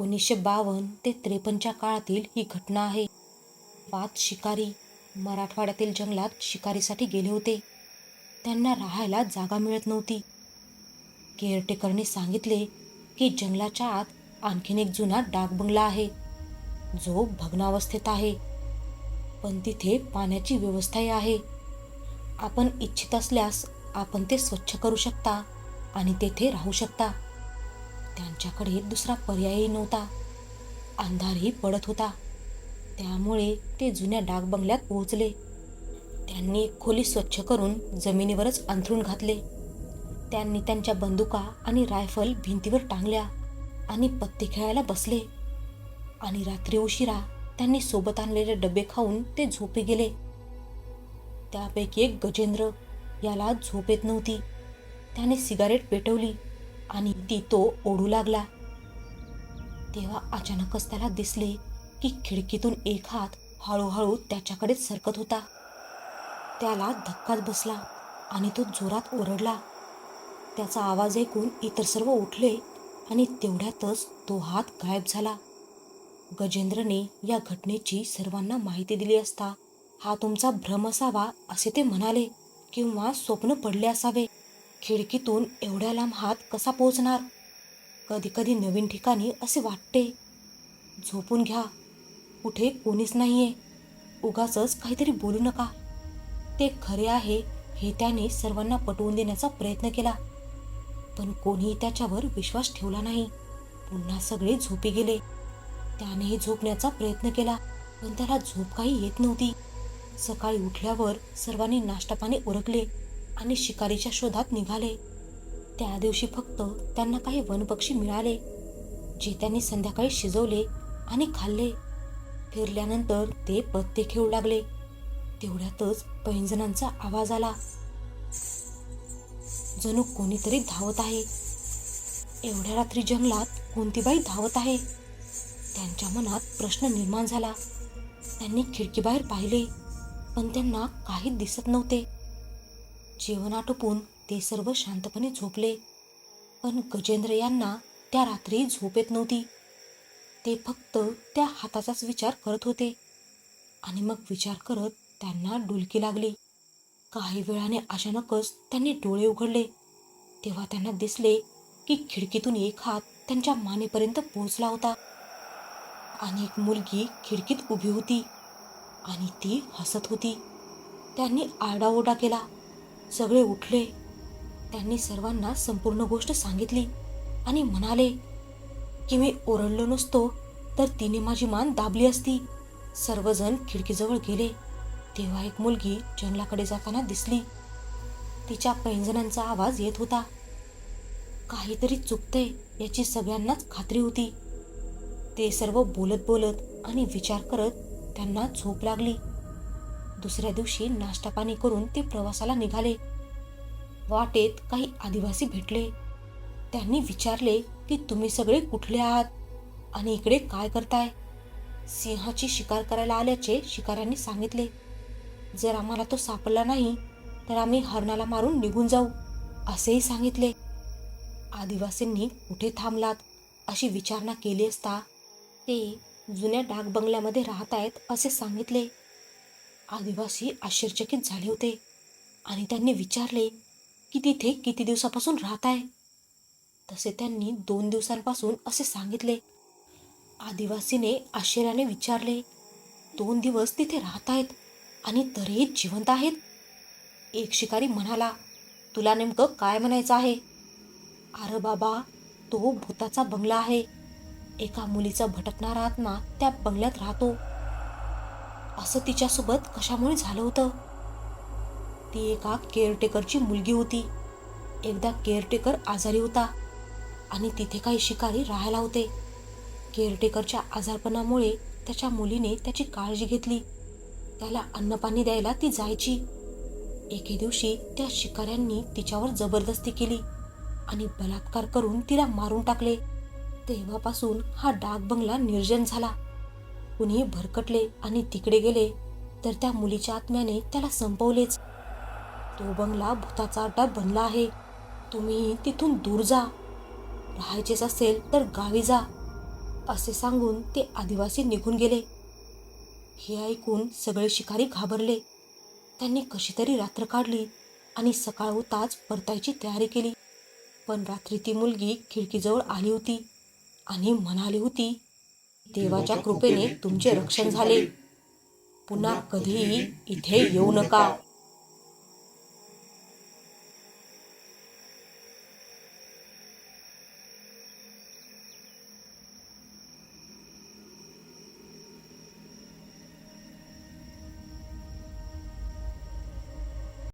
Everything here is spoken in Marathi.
1952 ते 53च्या काळातील ही घटना आहे. 5 शिकारी मराठवाड्यातील जंगलात शिकारीसाठी गेले होते. त्यांना राहायला जागा मिळत नव्हती. केअरटेकरने सांगितले की जंगलाच्या आत आणखीन एक जुना डाक बंगला आहे, जो भग्नावस्थेत आहे, पण तिथे पाण्याची व्यवस्थाही आहे. आपण इच्छित असल्यास आपण ते स्वच्छ करू शकता आणि तेथे राहू शकता. त्यांच्याकडे दुसरा पर्यायही नव्हता. अंधारही पडत होता. त्यामुळे ते जुन्या डाक बंगल्यात पोहोचले. त्यांनी एक खोली स्वच्छ करून जमिनीवरच अंथरूण घातले. त्यांनी त्यांच्या बंदुका आणि रायफल भिंतीवर टांगल्या आणि पत्ते खेळायला बसले. आणि रात्री उशिरा त्यांनी सोबत आणलेले डबे खाऊन ते झोपी गेले. त्यापैकी एक गजेंद्र, याला झोप येत नव्हती. त्याने सिगारेट पेटवली आणि ती तो ओढू लागला. तेव्हा अचानकच त्याला दिसले की खिडकीतून एक हात हळूहळू त्याच्याकडेच सरकत होता. त्याला धक्काच बसला आणि तो जोरात ओरडला. त्याचा आवाज ऐकून इतर सर्व उठले आणि तेवढ्यातच तो हात गायब झाला. गजेंद्रने या घटनेची सर्वांना माहिती दिली असता हा तुमचा भ्रम असावा असे ते म्हणाले, किंवा स्वप्न पडले असावे. खिडकीतून एवढ्या लांब हात कसा पोहोचणार? कधी कधी नवीन ठिकाणी असे वाटते. झोपून घ्या, कुठे कोणीच नाहीये, उगाचच काहीतरी बोलू नका. ते खरे आहे हे त्याने सर्वांना पटवून देण्याचा प्रयत्न केला, पण कोणीही त्याच्यावर विश्वास ठेवला नाही. पुन्हा सगळे झोपी गेले. त्यानेही झोपण्याचा प्रयत्न केला, पण त्याला झोप काही येत नव्हती. सकाळी उठल्यावर सर्वांनी नाश्तापाणी उरकले आणि शिकारीच्या शोधात निघाले. त्या दिवशी फक्त त्यांना काही वनपक्षी मिळाले, जे त्यांनी संध्याकाळी शिजवले आणि खाल्ले. फिरल्यानंतर ते पत्ते खेळू लागले. तेवढ्यातच पैंजणांचा आवाज आला. जणू कोणीतरी धावत आहे. एवढ्या रात्री जंगलात कोणती बाई धावत आहे? त्यांच्या मनात प्रश्न निर्माण झाला. त्यांनी खिडकीबाहेर पाहिले, पण त्यांना काही दिसत नव्हते. जेवण आटोपून ते सर्व शांतपणे झोपले, पण गजेंद्र यांना त्या रात्री झोप येत नव्हती. ते फक्त त्या हाताचाच विचार करत होते. आणि मग विचार करत त्यांना डुलकी लागली. काही वेळाने अचानकच त्यांनी डोळे उघडले. तेव्हा त्यांना दिसले की खिडकीतून एक हात त्यांच्या मानेपर्यंत पोहोचला होता आणि एक मुलगी खिडकीत उभी होती आणि ती हसत होती. त्यांनी आरडाओरडा केला. सगळे उठले. त्यांनी सर्वांना संपूर्ण गोष्ट सांगितली आणि म्हणाले की मी ओरडलो नसतो तर तिने माझी मान दाबली असती. सर्वजण खिडकीजवळ गेले. तेव्हा एक मुलगी जंगलाकडे जाताना दिसली. तिच्या पैंजणांचा आवाज येत होता. काहीतरी चुकतंय याची सगळ्यांनाच खात्री होती. ते सर्व बोलत बोलत आणि विचार करत त्यांना झोप लागली. दुसऱ्या दिवशी नाश्तापाणी करून ते प्रवासाला निघाले. वाटेत काही आदिवासी भेटले. त्यांनी विचारले की तुम्ही सगळे कुठले आहात आणि इकडे काय करताय? सिंहाची शिकार करायला आल्याचे शिकाऱ्यांनी सांगितले. जर आम्हाला तो सापडला नाही तर आम्ही हरणाला मारून निघून जाऊ असेही सांगितले. आदिवासींनी कुठे थांबलात अशी विचारणा केली असता ते जुन्या डाक बंगल्यामध्ये राहत आहेत असे सांगितले. आदिवासी आश्चर्यचकित झाले होते आणि त्यांनी विचारले की तिथे किती दिवसापासून राहत आहे? तसे त्यांनी 2 दिवसांपासून असे सांगितले. आदिवासीने आश्चर्याने विचारले, 2 दिवस तिथे राहत आहेत आणि तरीही जिवंत आहेत? एक शिकारी म्हणाला, तुला नेमकं काय म्हणायचं आहे? अरे बाबा, तो भूताचा बंगला आहे. एका मुलीचा भटकणारा आत्मा त्या बंगल्यात राहतो. असं तिच्यासोबत कशामुळे झालं होतं? ती एका केअरटेकरची मुलगी होती. एकदा केअरटेकर आजारी होता आणि तिथे काही शिकारी राहायला होते. केअरटेकरच्या आजारपणामुळे त्याच्या मुलीने त्याची काळजी घेतली. त्याला अन्नपाणी द्यायला ती जायची. एके दिवशी त्या शिकाऱ्यांनी तिच्यावर जबरदस्ती केली आणि बलात्कार करून तिला मारून टाकले. तेव्हापासून हा डाक बंगला निर्जन झाला. कुणीही भरकटले आणि तिकडे गेले तर त्या मुलीच्या आत्म्याने त्याला संपवलेच. तो बंगला भूताचा अड्डा बनला आहे. तुम्ही तिथून दूर जा. राहायचेच असेल तर गावी जा असे सांगून ते आदिवासी निघून गेले. हे ऐकून सगळे शिकारी घाबरले. त्यांनी कशी तरी रात्र काढली आणि सकाळ होताच परतायची तयारी केली. पण रात्री ती मुलगी खिडकीजवळ आली होती आणि म्हणाली होती, देवाच्या कृपेने तुमचे रक्षण झाले. पुन्हा कधीही इथे येऊ नका.